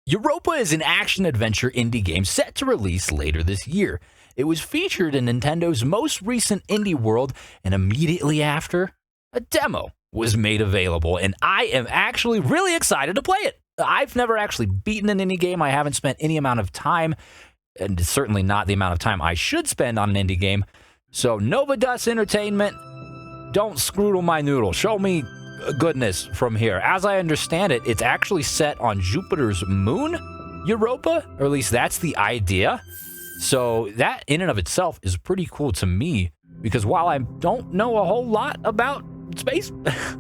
Europa is an action-adventure indie game set to release later this year. It was featured in Nintendo's most recent indie world, and immediately after, a demo was made available, and I am actually really excited to play it. I've never actually beaten an indie game. I haven't spent any amount of time, and certainly not the amount of time I should spend on an indie game. So, Novadust Entertainment, don't scroodle my noodle. Show me goodness from here. As I understand it, it's actually set on Jupiter's moon, Europa, or at least that's the idea. So that in and of itself is pretty cool to me, because while I don't know a whole lot about space,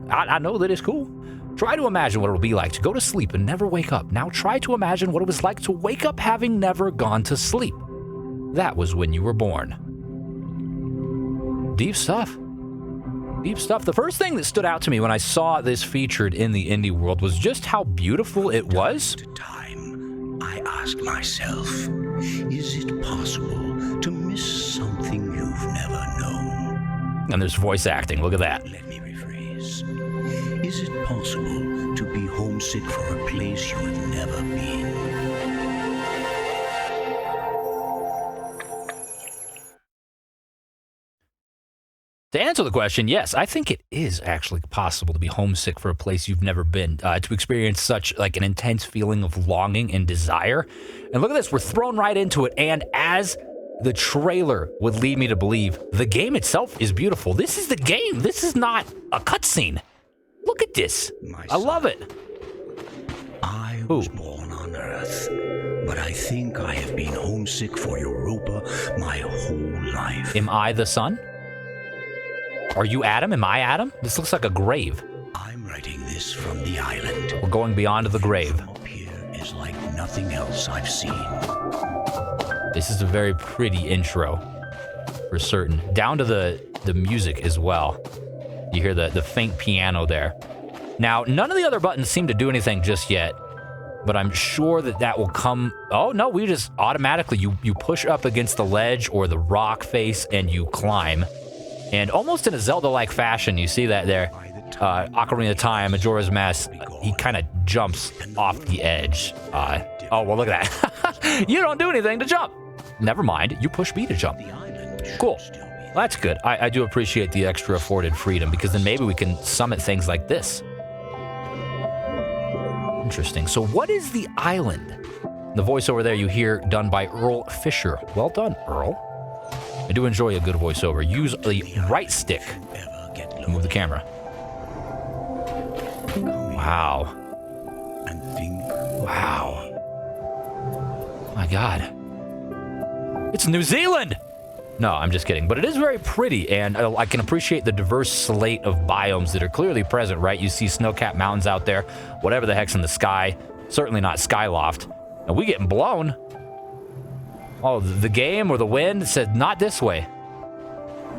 I know that it's cool. Try to imagine what it'll be like to go to sleep and never wake up. Now try to imagine what it was like to wake up having never gone to sleep. That was when you were born. Deep stuff. Deep stuff. The first thing that stood out to me when I saw this featured in the indie world was just how beautiful it was. Time, I ask myself, is it possible to miss something you've never known? And there's voice acting. Look at that. Let me rephrase. Is it possible to be homesick for a place you have never been? To answer the question, yes, I think it is actually possible to be homesick for a place you've never been, to experience such like an intense feeling of longing and desire. And look at this, we're thrown right into it. And as the trailer would lead me to believe, the game itself is beautiful. This is the game. This is not a cutscene. Look at this. I love it. I was born on Earth, but I think I have been homesick for Europa my whole life. Am I the sun? Are you Adam? Am I Adam? This looks like a grave. I'm writing this from the island. We're going beyond the grave. From up here is like nothing else I've seen. This is a very pretty intro, for certain. Down to the music as well. You hear the faint piano there. Now, none of the other buttons seem to do anything just yet, but I'm sure that will come. Oh, no, we just automatically, you push up against the ledge or the rock face and you climb. And almost in a Zelda-like fashion, you see that there. Ocarina of Time, Majora's Mask, he kind of jumps off the edge. Oh, well, look at that. You don't do anything to jump. Never mind, you push B to jump. Cool. Well, that's good. I do appreciate the extra afforded freedom, because then maybe we can summit things like this. Interesting. So what is the island? The voiceover there you hear done by Earl Fisher. Well done, Earl. I do enjoy a good voiceover. Use the right stick to move the camera. Wow. Wow. My God. It's New Zealand! No, I'm just kidding. But it is very pretty, and I can appreciate the diverse slate of biomes that are clearly present, right? You see snow-capped mountains out there, whatever the heck's in the sky. Certainly not Skyloft. And we getting blown. Oh, the game or the wind said not this way.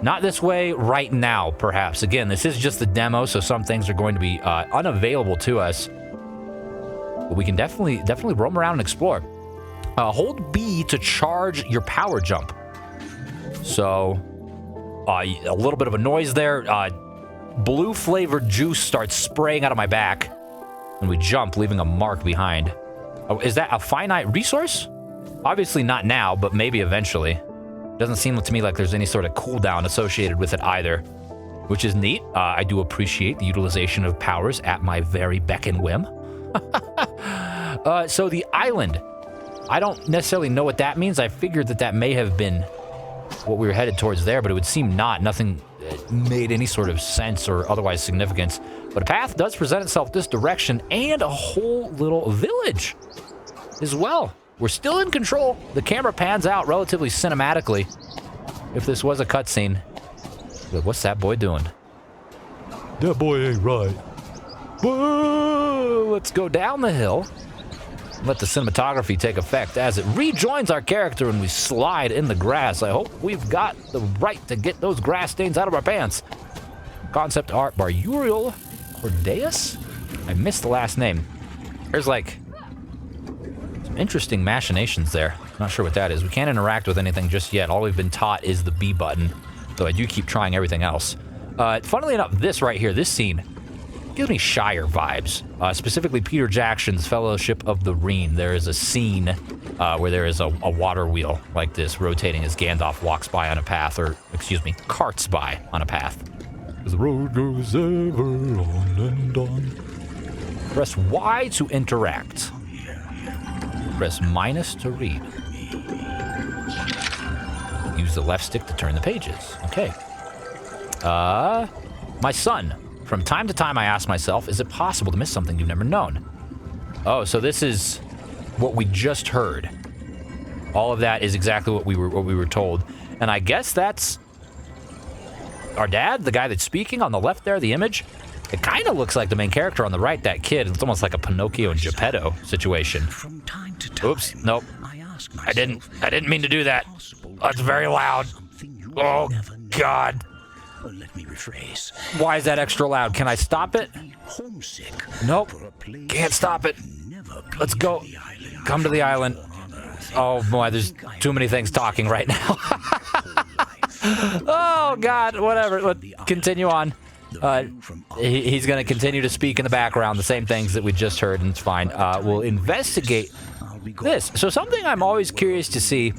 Not this way right now, perhaps. Again, this is just the demo, so some things are going to be unavailable to us. But we can definitely roam around and explore. Hold B to charge your power jump. So, a little bit of a noise there. Blue-flavored juice starts spraying out of my back. And we jump, leaving a mark behind. Oh, is that a finite resource? Obviously not now, but maybe eventually. Doesn't seem to me like there's any sort of cooldown associated with it either, which is neat. I do appreciate the utilization of powers at my very beck and whim. So the island, I don't necessarily know what that means. I figured that may have been what we were headed towards there, but it would seem not. Nothing made any sort of sense or otherwise significance. But a path does present itself this direction, and a whole little village as well. We're still in control. The camera pans out relatively cinematically. If this was a cutscene. What's that boy doing? That boy ain't right. Whoa, let's go down the hill. Let the cinematography take effect as it rejoins our character and we slide in the grass. I hope we've got the right to get those grass stains out of our pants. Concept art by Uriel Cordeas? I missed the last name. There's like interesting machinations there. Not sure what that is. We can't interact with anything just yet. All we've been taught is the B button, though I do keep trying everything else. Funnily enough, this right here, this scene, gives me Shire vibes. Specifically Peter Jackson's Fellowship of the Ring. There is a scene where there is a water wheel like this rotating as Gandalf walks by on a path, or excuse me, carts by on a path. The road goes ever on and on. Press Y to interact. Press minus to read. Use the left stick to turn the pages. Okay. My son. From time to time I ask myself, is it possible to miss something you've never known? Oh, so this is what we just heard. All of that is exactly what we were told. And I guess that's our dad, the guy that's speaking on the left there, the image. It kind of looks like the main character on the right, that kid. It's almost like a Pinocchio and Geppetto situation. From time to time, oops, nope. I didn't mean to do that. That's very loud. Oh, God. Let me rephrase. Why is that extra loud? Can I stop it? Homesick. Nope. Can't stop it. Let's go. Come to the island. Oh, boy, there's too many things talking right now. Oh, God, whatever. Let's continue on. He's going to continue to speak in the background, the same things that we just heard, and it's fine. We'll investigate this. So something I'm always curious to see,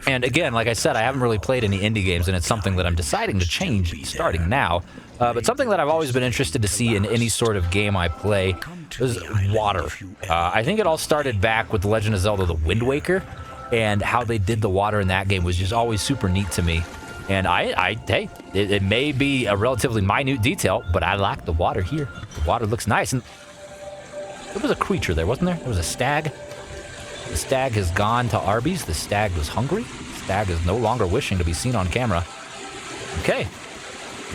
and again, like I said, I haven't really played any indie games, and it's something that I'm deciding to change starting now, but something that I've always been interested to see in any sort of game I play is water. I think it all started back with The Legend of Zelda: The Wind Waker, and how they did the water in that game was just always super neat to me. And hey, it may be a relatively minute detail, but I like the water here. The water looks nice. And there was a creature there, wasn't there? There was a stag. The stag has gone to Arby's. The stag was hungry. The stag is no longer wishing to be seen on camera. Okay.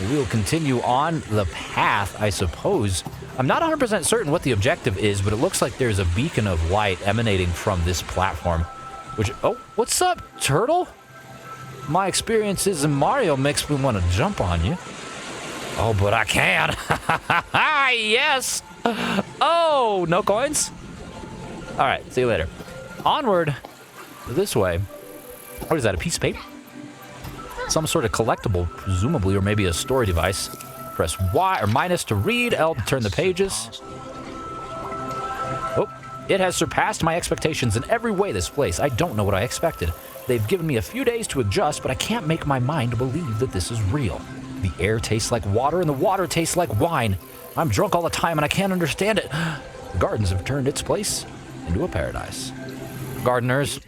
We'll continue on the path, I suppose. I'm not 100% certain what the objective is, but it looks like there's a beacon of light emanating from this platform. Which, oh, what's up, turtle? My experiences in Mario makes me want to jump on you. Oh, but I can. Yes. Oh, no coins? All right, see you later. Onward this way. What is that, a piece of paper? Some sort of collectible, presumably, or maybe a story device. Press Y or minus to read, L to turn the pages. Oh, it has surpassed my expectations in every way, this place. I don't know what I expected. They've given me a few days to adjust, but I can't make my mind believe that this is real. The air tastes like water, and the water tastes like wine. I'm drunk all the time, and I can't understand it. The gardens have turned its place into a paradise. Gardeners.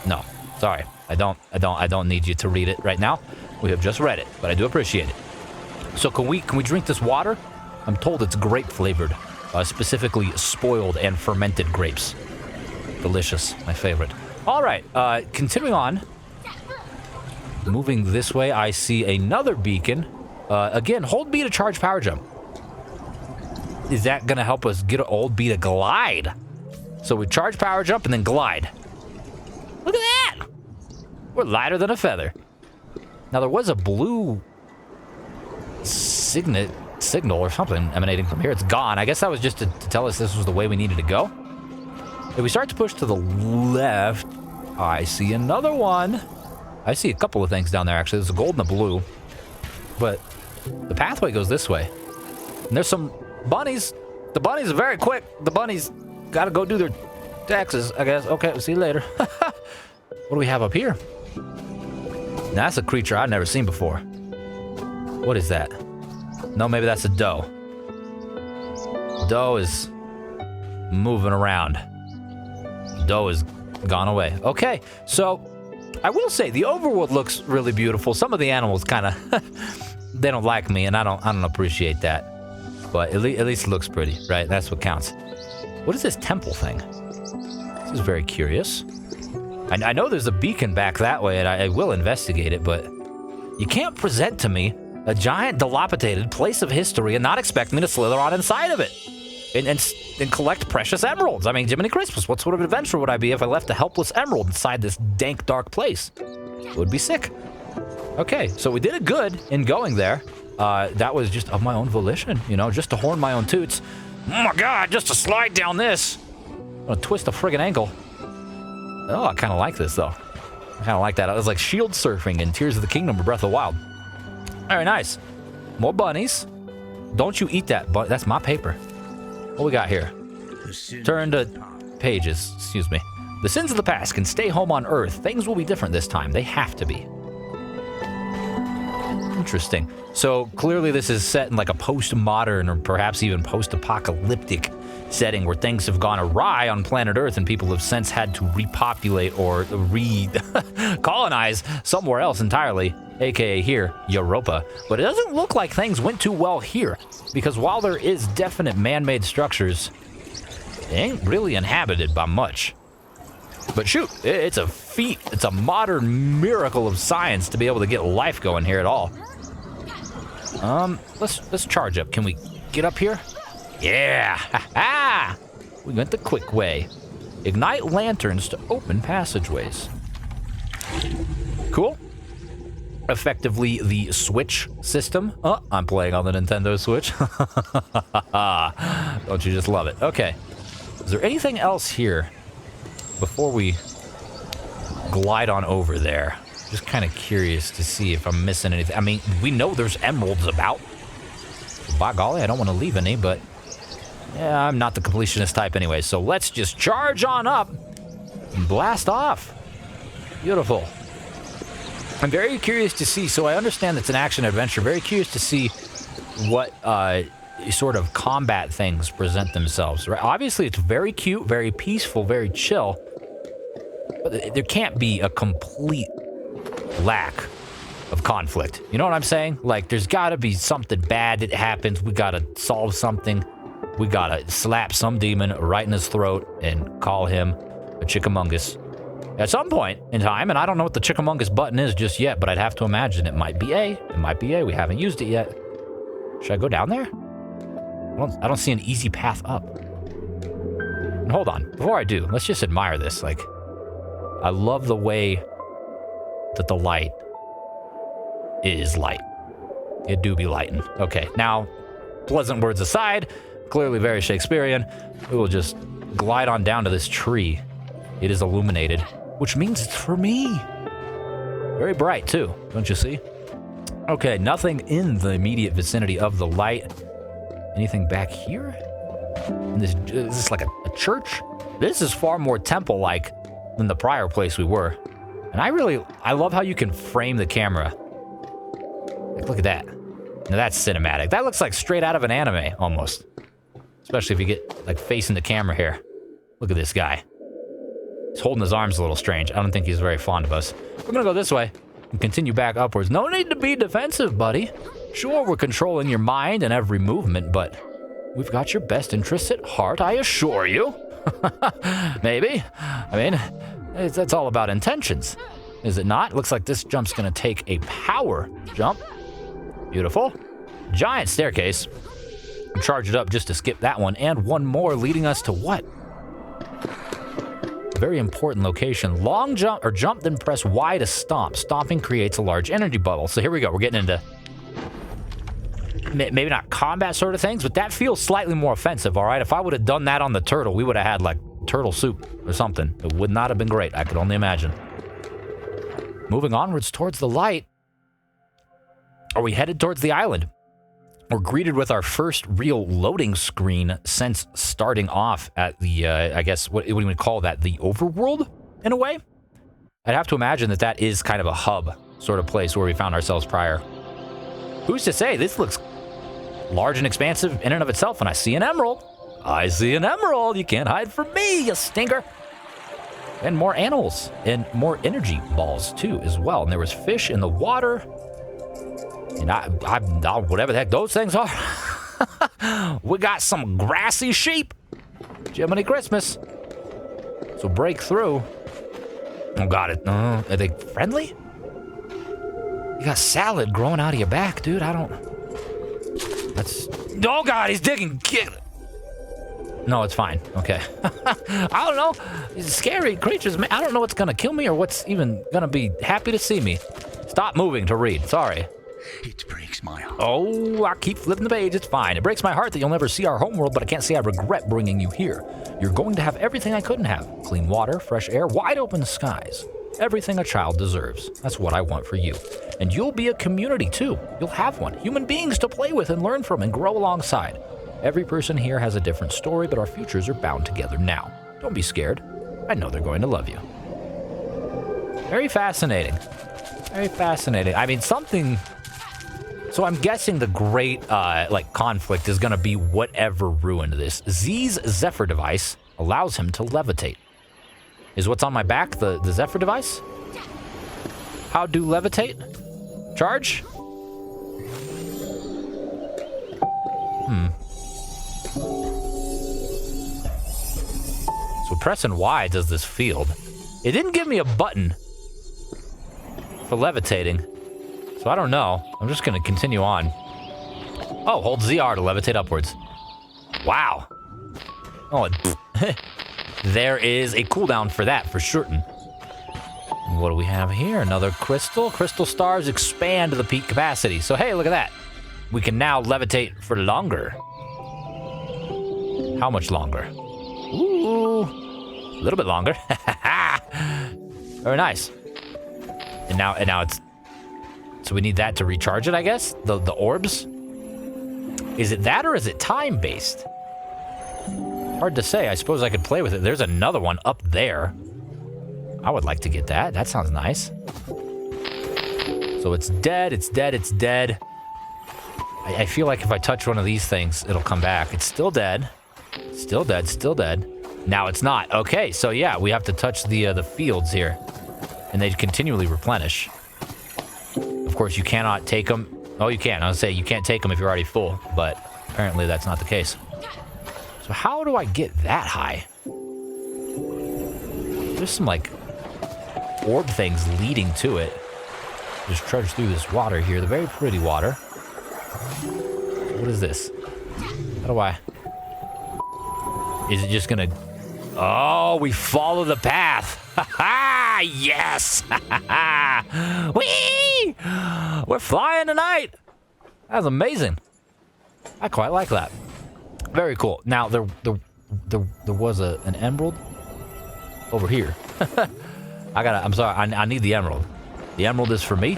No, sorry. I don't need you to read it right now. We have just read it, but I do appreciate it. So can we drink this water? I'm told it's grape flavored, specifically spoiled and fermented grapes. Delicious, my favorite. All right, continuing on. Moving this way, I see another beacon. Again, hold B to charge power jump. Is that going to help us get old B to glide? So we charge power jump and then glide. Look at that! We're lighter than a feather. Now, there was a blue signal or something emanating from here. It's gone. I guess that was just to tell us this was the way we needed to go. If we start to push to the left, I see another one. I see a couple of things down there, actually. There's a gold and a blue. But the pathway goes this way. And there's some bunnies. The bunnies are very quick. The bunnies got to go do their taxes, I guess. Okay, we'll see you later. What do we have up here? Now, that's a creature I've never seen before. What is that? No, maybe that's a doe. Doe is moving around. Doe has gone away. Okay, so I will say the overworld looks really beautiful. Some of the animals kind of they don't like me, and I don't appreciate that. But at least it looks pretty, right? That's what counts. What is this temple thing? This is very curious. I know there's a beacon back that way, and I will investigate it, but you can't present to me a giant dilapidated place of history and not expect me to slither on inside of it and collect precious emeralds. I mean, Jiminy Christmas, what sort of adventure would I be if I left a helpless emerald inside this dank, dark place? It would be sick. Okay, so we did it good in going there. That was just of my own volition, you know, just to horn my own toots. Oh my God, just to slide down this. I'm gonna twist a friggin' ankle. Oh, I kind of like this, though. I kind of like that. It was like shield surfing in Tears of the Kingdom or Breath of the Wild. Very nice. More bunnies. Don't you eat that, but that's my paper. What we got here? Turn to pages, excuse me. The sins of the past can stay home on Earth. Things will be different this time. They have to be. Interesting. So clearly this is set in like a postmodern or perhaps even post-apocalyptic setting where things have gone awry on planet Earth and people have since had to repopulate or colonize somewhere else entirely, aka here, Europa. But it doesn't look like things went too well here, because while there is definite man-made structures, they ain't really inhabited by much. But shoot, it's a feat. It's a modern miracle of science to be able to get life going here at all. Let's charge up. Can we get up here? Yeah, ha-ha! We went the quick way. Ignite lanterns to open passageways. Cool. Effectively the Switch system. Oh, I'm playing on the Nintendo Switch. Don't you just love it? Okay. Is there anything else here before we glide on over there? Just kind of curious to see if I'm missing anything. I mean, we know there's emeralds about. By golly, I don't want to leave any, but yeah, I'm not the completionist type anyway, so let's just charge on up and blast off. Beautiful. I'm very curious to see, so I understand it's an action adventure, very curious to see what sort of combat things present themselves. Right? Obviously, it's very cute, very peaceful, very chill, but there can't be a complete lack of conflict. You know what I'm saying? Like, there's got to be something bad that happens. We got to solve something. We got to slap some demon right in his throat and call him a chickamungus at some point in time. And I don't know what the chickamungus button is just yet, but I'd have to imagine it might be A. It might be A. We haven't used it yet. Should I go down there? I don't see an easy path up. And hold on. Before I do, let's just admire this. Like, I love the way that the light is light. It do be lightin'. Okay, now, pleasant words aside, clearly very Shakespearean, we will just glide on down to this tree. It is illuminated, which means it's for me. Very bright, too, don't you see? Okay, nothing in the immediate vicinity of the light. Anything back here? Is this like a church? This is far more temple-like than the prior place we were. And I love how you can frame the camera. Like, look at that. Now that's cinematic. That looks like straight out of an anime, almost. Especially if you get, like, facing the camera here. Look at this guy. He's holding his arms a little strange. I don't think he's very fond of us. We're gonna go this way and continue back upwards. No need to be defensive, buddy. Sure, we're controlling your mind and every movement, but we've got your best interests at heart, I assure you. Maybe. I mean, that's all about intentions, is it not? Looks like this jump's gonna take a power jump. Beautiful. Giant staircase. Charge it up just to skip that one, and one more leading us to what? A very important location. Long jump, or jump, then press Y to stomp. Stomping creates a large energy bubble. So here we go. We're getting into maybe not combat sort of things, but that feels slightly more offensive, all right? If I would have done that on the turtle, we would have had, like, turtle soup or something. It would not have been great. I could only imagine. Moving onwards towards the light. Are we headed towards the island? We're greeted with our first real loading screen since starting off at the, I guess, what do we call that? The overworld, in a way? I'd have to imagine that that is kind of a hub sort of place where we found ourselves prior. Who's to say? This looks large and expansive in and of itself, and I see an emerald. I see an emerald. You can't hide from me, you stinker. And more animals and more energy balls, too, as well. And there was fish in the water. And I whatever the heck those things are. We got some grassy sheep. Jiminy Christmas. So break through. Oh, got it. Are they friendly? You got salad growing out of your back, dude. Oh, God, he's digging. No, it's fine. Okay. I don't know. These scary creatures, man. I don't know what's going to kill me or what's even going to be happy to see me. Stop moving to read. Sorry. It breaks my heart. Oh, I keep flipping the page. It's fine. It breaks my heart that you'll never see our homeworld, but I can't say I regret bringing you here. You're going to have everything I couldn't have. Clean water, fresh air, wide open skies. Everything a child deserves. That's what I want for you. And you'll be a community too. You'll have one. Human beings to play with and learn from and grow alongside. Every person here has a different story, but our futures are bound together now. Don't be scared. I know they're going to love you. Very fascinating. Very fascinating. I mean, something... So I'm guessing the great, conflict is going to be whatever ruined this. Z's Zephyr device allows him to levitate. Is what's on my back the Zephyr device? How do levitate? Charge? So pressing Y does this field. It didn't give me a button for levitating. So I don't know. I'm just going to continue on. Oh, hold ZR to levitate upwards. Wow. Oh, there is a cooldown for that, for certain. What do we have here? Another crystal. Crystal stars expand the peak capacity. So, hey, look at that. We can now levitate for longer. How much longer? Ooh, a little bit longer. Very nice. And now it's... So we need that to recharge it, I guess? The orbs? Is it that or is it time-based? Hard to say. I suppose I could play with it. There's another one up there. I would like to get that. That sounds nice. So it's dead, it's dead, it's dead. I feel like if I touch one of these things, it'll come back. It's still dead. Still dead, still dead. Now it's not. Okay, so yeah, we have to touch the fields here. And they continually replenish. Of course, you cannot take them. Oh, you can. I was say you can't take them if you're already full, but apparently that's not the case. So how do I get that high? There's some, like, orb things leading to it. Just trudge through this water here, the very pretty water. What is this? How do I... Is it just gonna... Oh, we follow the path. Ha ha! Yes! Whee! We're flying tonight. That's amazing. I quite like that. Very cool. Now there was an emerald over here. I'm sorry. I need the emerald. The emerald is for me.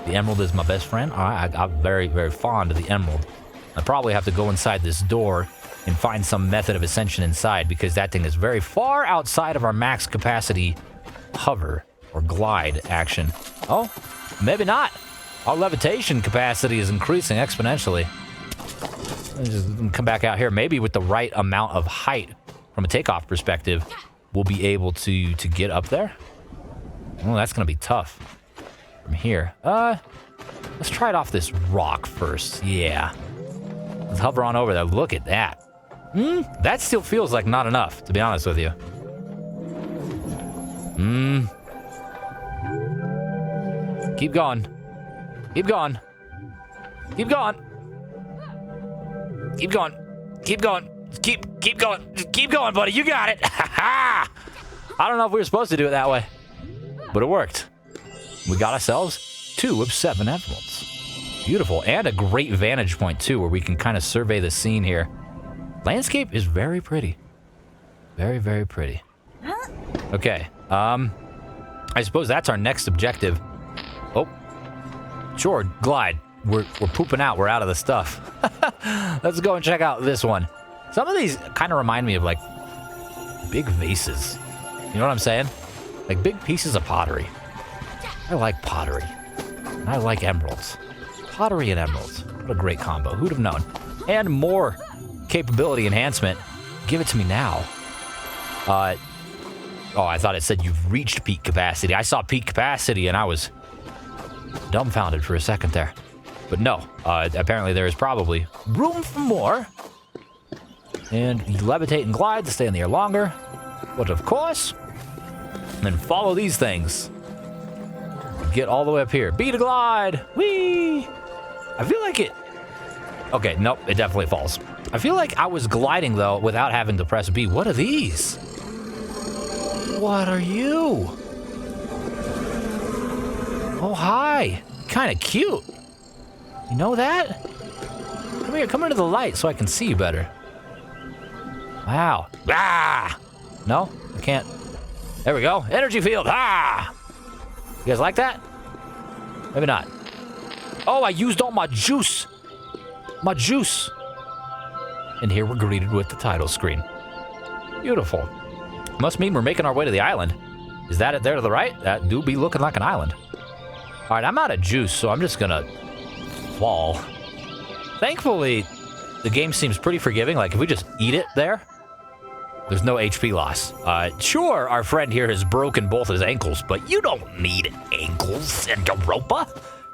The emerald is my best friend. I'm very, very fond of the emerald. I probably have to go inside this door and find some method of ascension inside because that thing is very far outside of our max capacity hover or glide action. Oh, maybe not. Our levitation capacity is increasing exponentially. Let's just come back out here. Maybe with the right amount of height from a takeoff perspective, we'll be able to get up there. Oh, that's going to be tough from here. Let's try it off this rock first. Yeah. Let's hover on over there. Look at that. That still feels like not enough, to be honest with you. Keep going. Keep going. Keep going. Keep going. Keep going. Keep going. Keep going, buddy. You got it. I don't know if we were supposed to do it that way, but it worked. We got ourselves 2 of 7 emeralds. Beautiful. And a great vantage point, too, where we can kind of survey the scene here. Landscape is very pretty. Very, very pretty. Okay. I suppose that's our next objective. Oh. Sure, glide. We're pooping out. We're out of the stuff. Let's go and check out this one. Some of these kind of remind me of, like, big vases. You know what I'm saying? Like big pieces of pottery. I like pottery. And I like emeralds. Pottery and emeralds. What a great combo. Who'd have known? And more capability enhancement. Give it to me now. Oh, I thought it said you've reached peak capacity. I saw peak capacity and I was dumbfounded for a second there. But no, apparently there is probably room for more. And you levitate and glide to stay in the air longer. But of course, then follow these things. Get all the way up here. B to glide. Whee! I feel like it... Okay, nope, it definitely falls. I feel like I was gliding, though, without having to press B. What are these? What are you? Oh, hi. Kind of cute. You know that? Come here, come into the light so I can see you better. Wow. Ah! No, I can't. There we go. Energy field. Ah! You guys like that? Maybe not. Oh, I used all my juice. My juice. And here we're greeted with the title screen. Beautiful. Must mean we're making our way to the island. Is that it there to the right? That do be looking like an island. All right, I'm out of juice, so I'm just gonna fall. Thankfully, the game seems pretty forgiving. Like, if we just eat it there, there's no HP loss. Sure, our friend here has broken both his ankles, but you don't need ankles in Europa.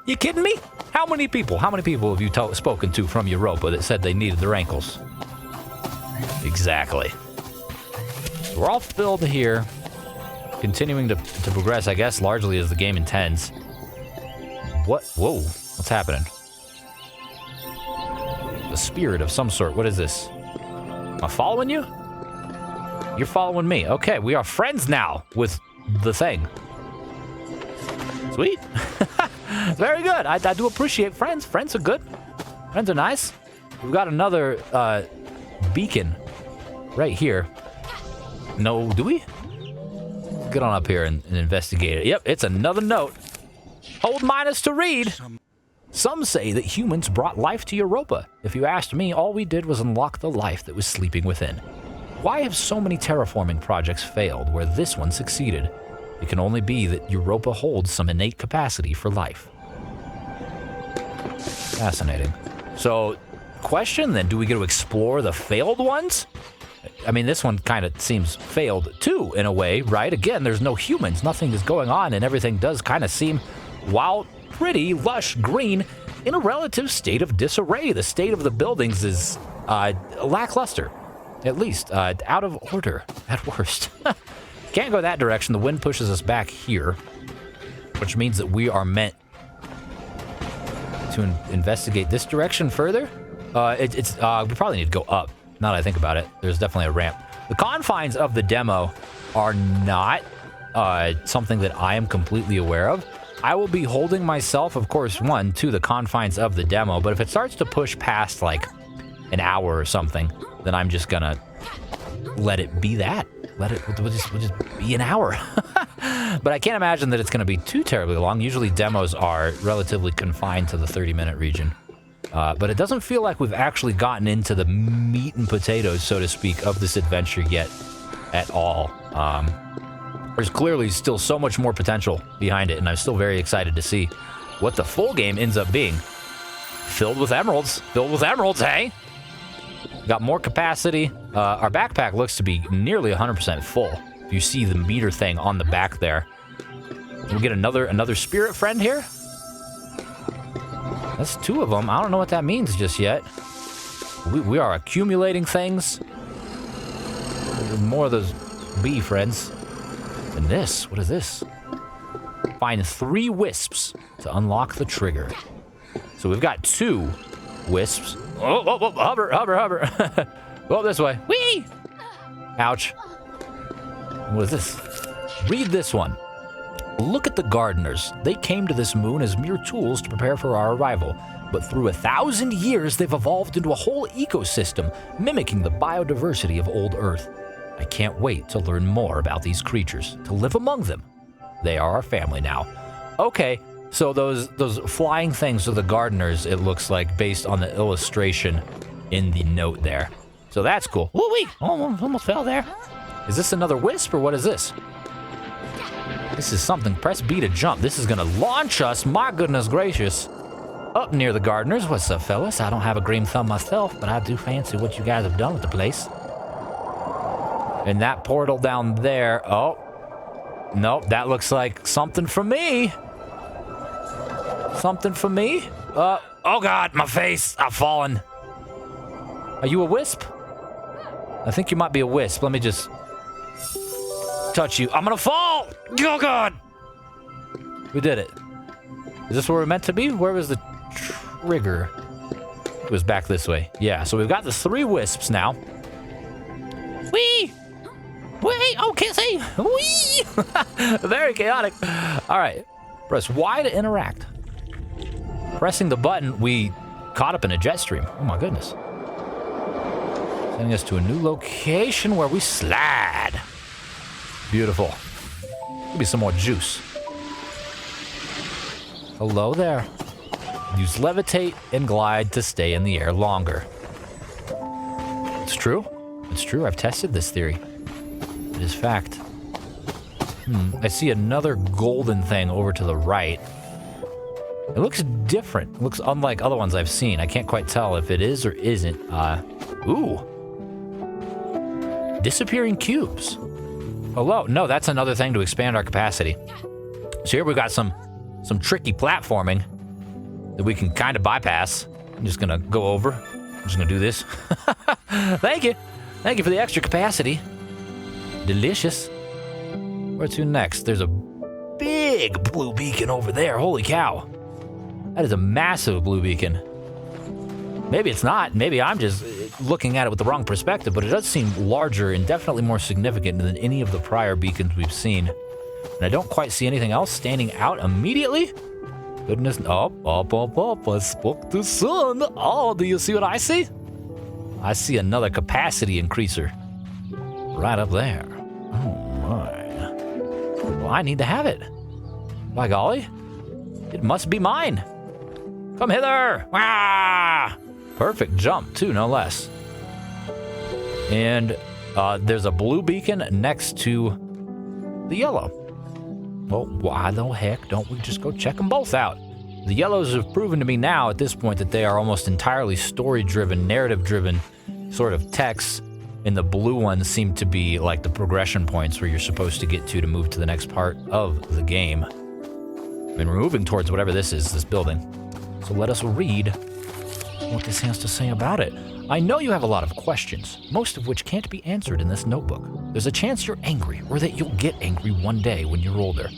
You kidding me? How many people have you spoken to from Europa that said they needed their ankles? Exactly. We're all filled here, continuing to progress, I guess, largely as the game intends. What? Whoa, what's happening? A spirit of some sort. What is this? Am I following you? You're following me. Okay, we are friends now with the thing. Sweet. Very good. I do appreciate friends. Friends are good. Friends are nice. We've got another beacon right here. No, do we? Get on up here and investigate it. Yep, it's another note. Hold minus to read. Some say that humans brought life to Europa. If you asked me, all we did was unlock the life that was sleeping within. Why have so many terraforming projects failed where this one succeeded? It can only be that Europa holds some innate capacity for life. Fascinating. So, question then, do we get to explore the failed ones? I mean, this one kind of seems failed too, in a way, right? Again, there's no humans, nothing is going on, and everything does kind of seem, while pretty lush green, in a relative state of disarray. The state of the buildings is lackluster, at least, out of order at worst. Can't go that direction. The wind pushes us back here, which means that we are meant to investigate this direction further. We probably need to go up. Now that I think about it, there's definitely a ramp. The confines of the demo are not something that I am completely aware of. I will be holding myself, of course, to the confines of the demo, but if it starts to push past like an hour or something, then I'm just gonna let it be that. We'll just be an hour. But I can't imagine that it's gonna be too terribly long. Usually demos are relatively confined to the 30-minute region. But it doesn't feel like we've actually gotten into the meat and potatoes, so to speak, of this adventure yet at all. There's clearly still so much more potential behind it, and I'm still very excited to see what the full game ends up being. Filled with emeralds, hey? Got more capacity. Our backpack looks to be nearly 100% full. You see the meter thing on the back there. We get another spirit friend here. That's two of them. I don't know what that means just yet. We are accumulating things. More of those bee friends. And this, what is this? Find 3 wisps to unlock the trigger. So we've got 2 wisps. Oh, hover. Go this way. Whee! Ouch. What is this? Read this one. Look at the gardeners. They came to this moon as mere tools to prepare for our arrival. But through 1,000 years, they've evolved into a whole ecosystem, mimicking the biodiversity of old Earth. I can't wait to learn more about these creatures, to live among them. They are our family now. Okay, so those flying things are the gardeners, it looks like, based on the illustration in the note there. So that's cool. Woo-wee! Almost fell there. Is this another wisp, or what is this? This is something. Press B to jump. This is gonna launch us, my goodness gracious, up near the gardeners. What's up, fellas? I don't have a green thumb myself, but I do fancy what you guys have done with the place. And that portal down there, oh, nope, that looks like something for me. Something for me? Oh God, my face, I've fallen. Are you a wisp? I think you might be a wisp. Let me just touch you. I'm gonna fall! Oh God! We did it. Is this where we're meant to be? Where was the trigger? It was back this way. Yeah, so we've got the 3 wisps now. Whee! Whee! Oh, can't see! Whee! Very chaotic. All right. Press Y to interact. Pressing the button, we caught up in a jet stream. Oh my goodness. Sending us to a new location where we slide. Beautiful. Maybe some more juice. Hello there. Use levitate and glide to stay in the air longer. It's true. It's true. I've tested this theory. It is fact. I see another golden thing over to the right. It looks different. It looks unlike other ones I've seen. I can't quite tell if it is or isn't. Ooh. Disappearing cubes. Hello. No, that's another thing to expand our capacity. So here we've got some tricky platforming that we can kind of bypass. I'm just gonna go over. I'm just gonna do this. Thank you. Thank you for the extra capacity. Delicious. Where to next? There's a big blue beacon over there. Holy cow. That is a massive blue beacon. Maybe it's not. Maybe I'm just looking at it with the wrong perspective, but it does seem larger and definitely more significant than any of the prior beacons we've seen. And I don't quite see anything else standing out immediately. Goodness. Up. I spoke to sun. Oh, do you see what I see? I see another capacity increaser. Right up there. Oh, my. Well, I need to have it. By golly. It must be mine. Come hither. Ah! Perfect jump, too, no less. And there's a blue beacon next to the yellow. Well, why the heck don't we just go check them both out? The yellows have proven to me now at this point that they are almost entirely story-driven, narrative-driven sort of texts, and the blue ones seem to be like the progression points where you're supposed to get to move to the next part of the game. I mean, we're moving towards whatever this is, this building. So let us read what this has to say about it. I know you have a lot of questions, most of which can't be answered in this notebook. There's a chance you're angry, or that you'll get angry one day when you're older.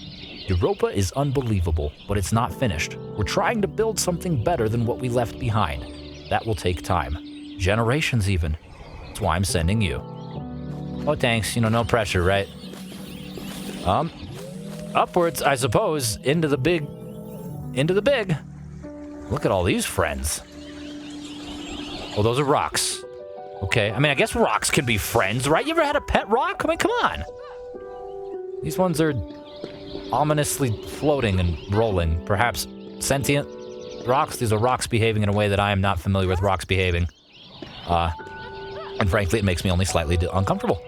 Europa is unbelievable, but it's not finished. We're trying to build something better than what we left behind. That will take time. Generations even. That's why I'm sending you. Oh, thanks. No pressure, right? Upwards, I suppose, into the big. Look at all these friends. Oh, those are rocks. Okay, I mean, I guess rocks can be friends, right? You ever had a pet rock? I mean, come on. These ones are ominously floating and rolling. Perhaps sentient rocks? These are rocks behaving in a way that I am not familiar with rocks behaving. And frankly, it makes me only slightly uncomfortable.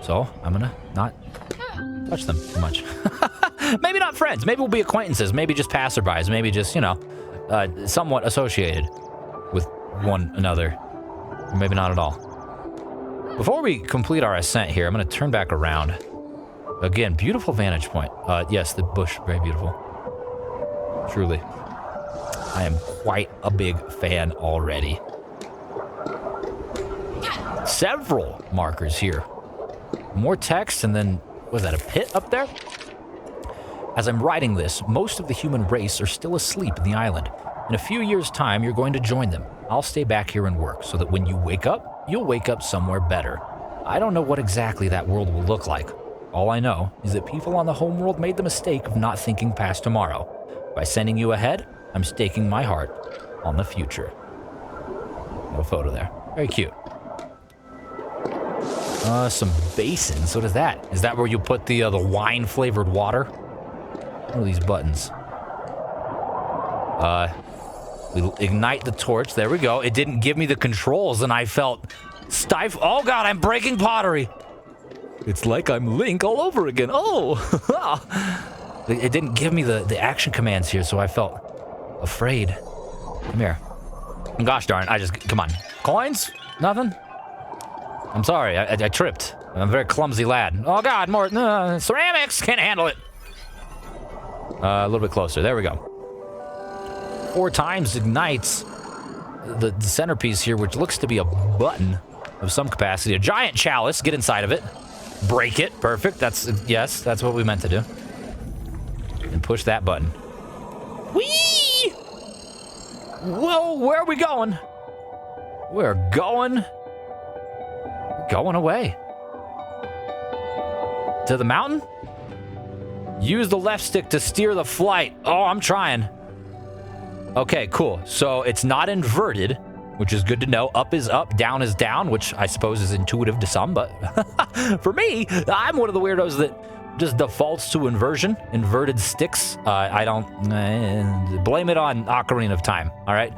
So, I'm gonna not touch them too much. Maybe not friends. Maybe we'll be acquaintances. Maybe just passerbys. Maybe just, somewhat associated with one another. Or maybe not at all. Before we complete our ascent here, I'm going to turn back around. Again, beautiful vantage point. Yes, the bush, very beautiful. Truly. I am quite a big fan already. Several markers here. More text, and then, was that a pit up there? As I'm writing this, most of the human race are still asleep in the island. In a few years' time, you're going to join them. I'll stay back here and work, so that when you wake up, you'll wake up somewhere better. I don't know what exactly that world will look like. All I know is that people on the homeworld made the mistake of not thinking past tomorrow. By sending you ahead, I'm staking my heart on the future. No photo there. Very cute. Some basins. What is that? Is that where you put the wine-flavored water? What are these buttons? We ignite the torch. There we go. It didn't give me the controls, and I felt stifled. Oh, God, I'm breaking pottery. It's like I'm Link all over again. Oh! It didn't give me the action commands here, so I felt afraid. Come here. Gosh darn, come on. Coins? Nothing? I'm sorry, I tripped. I'm a very clumsy lad. Oh, God, more ceramics! Can't handle it. A little bit closer. There we go. 4 times ignites the centerpiece here, which looks to be a button of some capacity. A giant chalice. Get inside of it. Break it. Perfect. Yes, that's what we meant to do. And push that button. Whee! Whoa, where are we going? We're going away. To the mountain? Use the left stick to steer the flight. Oh, I'm trying. Okay, cool. So it's not inverted, which is good to know. Up is up, down is down, which I suppose is intuitive to some, but for me, I'm one of the weirdos that just defaults to inverted sticks. I don't blame it on Ocarina of Time. All right.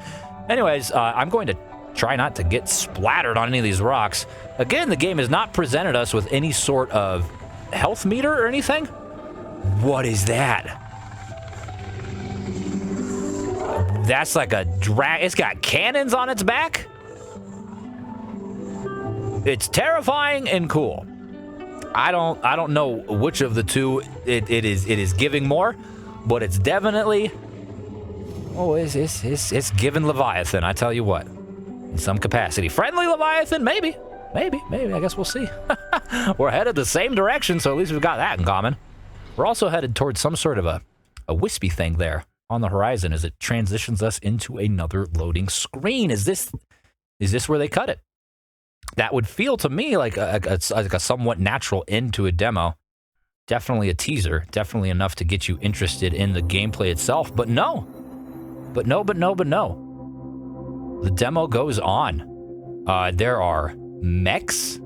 Anyways, I'm going to try not to get splattered on any of these rocks. Again, the game has not presented us with any sort of health meter or anything. What is that? That's like a drag. It's got cannons on its back. It's terrifying and cool. I don't know which of the two it is giving more, but it's definitely it's giving Leviathan, I tell you what. In some capacity. Friendly Leviathan, maybe. I guess we'll see. We're headed the same direction, so at least we've got that in common. We're also headed towards some sort of a wispy thing there on the horizon as it transitions us into another loading screen. Is this where they cut it? That would feel to me like a somewhat natural end to a demo. Definitely a teaser. Definitely enough to get you interested in the gameplay itself. But no. The demo goes on. There are mechs.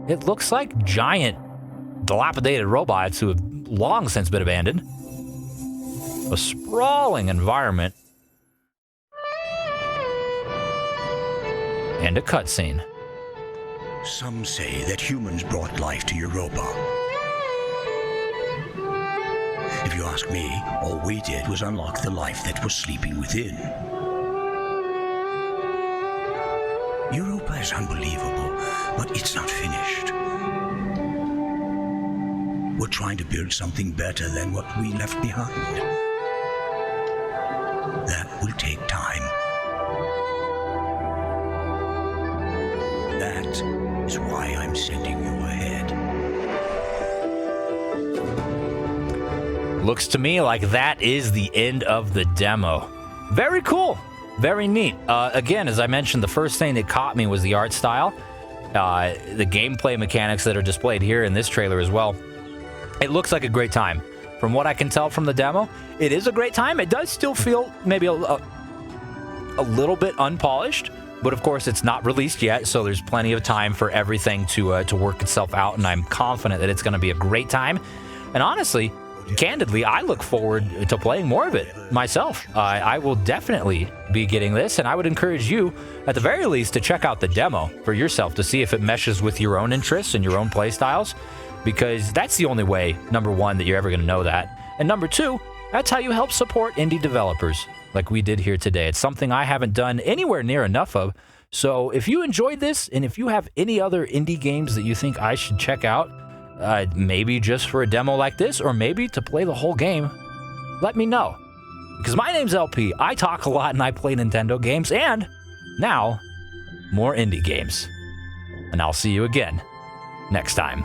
It looks like giant, dilapidated robots who have long since been abandoned. A sprawling environment. And a cutscene. Some say that humans brought life to Europa. If you ask me, all we did was unlock the life that was sleeping within. Europa is unbelievable, but it's not finished. We're trying to build something better than what we left behind. That will take time. That is why I'm sending you ahead. Looks to me like that is the end of the demo. Very cool. Very neat. Again, as I mentioned, the first thing that caught me was the art style. The gameplay mechanics that are displayed here in this trailer as well. It looks like a great time. From what I can tell from the demo, it is a great time. It does still feel maybe a little bit unpolished. But of course, it's not released yet, so there's plenty of time for everything to work itself out, and I'm confident that it's going to be a great time. And honestly, candidly, I look forward to playing more of it myself. I will definitely be getting this, and I would encourage you, at the very least, to check out the demo for yourself to see if it meshes with your own interests and your own play styles, because that's the only way, number one, that you're ever going to know that. And number two, that's how you help support indie developers. Like we did here today. It's something I haven't done anywhere near enough of. So if you enjoyed this, and if you have any other indie games that you think I should check out, maybe just for a demo like this, or maybe to play the whole game, let me know. Because my name's LP, I talk a lot and I play Nintendo games, and now, more indie games. And I'll see you again next time.